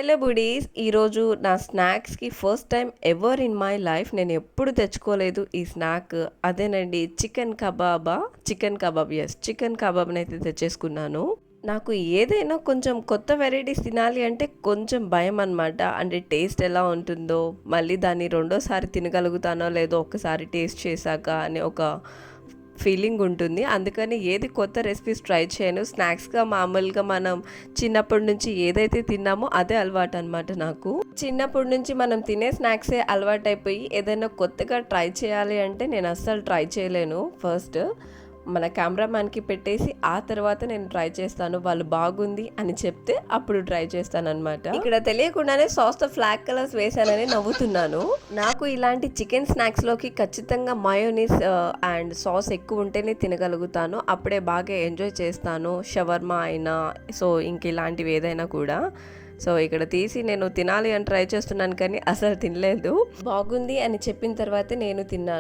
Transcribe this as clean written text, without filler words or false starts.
Hello buddies, ఈరోజు నా స్నాక్స్కి first time ever in my life నేను ఎప్పుడు తెచ్చుకోలేదు ఈ స్నాక్. అదేనండి చికెన్ కబాబ్. ఎస్, చికెన్ కబాబ్ని అయితే తెచ్చేసుకున్నాను. నాకు ఏదైనా కొంచెం కొత్త వెరైటీస్ తినాలి అంటే కొంచెం భయం అనమాట. అంటే టేస్ట్ ఎలా ఉంటుందో, మళ్ళీ దాన్ని రెండోసారి తినగలుగుతానో లేదో ఒక్కసారి టేస్ట్ చేశాక అని ఒక ఫీలింగ్ ఉంటుంది. అందుకని ఏది కొత్త రెసిపీస్ ట్రై చేయను. స్నాక్స్గా మామూలుగా మనం చిన్నప్పటి నుంచి ఏదైతే తిన్నామో అదే అలవాటు అనమాట నాకు. చిన్నప్పటి నుంచి మనం తినే స్నాక్సే అలవాటైపోయి ఏదైనా కొత్తగా ట్రై చేయాలి అంటే నేను అస్సలు ట్రై చేయలేను. ఫస్ట్ మన కెమెరామ్యాన్కి పెట్టేసి ఆ తర్వాత నేను ట్రై చేస్తాను. వాళ్ళు బాగుంది అని చెప్తే అప్పుడు ట్రై చేస్తాను అనమాట. ఇక్కడ తెలియకుండానే సాస్తో ఫ్లాగ్ కలర్స్ వేసానని నవ్వుతున్నాను. నాకు ఇలాంటి చికెన్ స్నాక్స్లోకి ఖచ్చితంగా మయోనీస్ అండ్ సాస్ ఎక్కువ ఉంటేనే తినగలుగుతాను. అప్పుడే బాగా ఎంజాయ్ చేస్తాను. షవర్మా అయినా సో ఇంక ఇలాంటివి ఏదైనా కూడా. సో ఇక్కడ తీసి నేను తినాలి అని ట్రై చేస్తున్నాను కానీ అసలు తినలేదు. బాగుంది అని చెప్పిన తర్వాతే నేను తిన్నాను.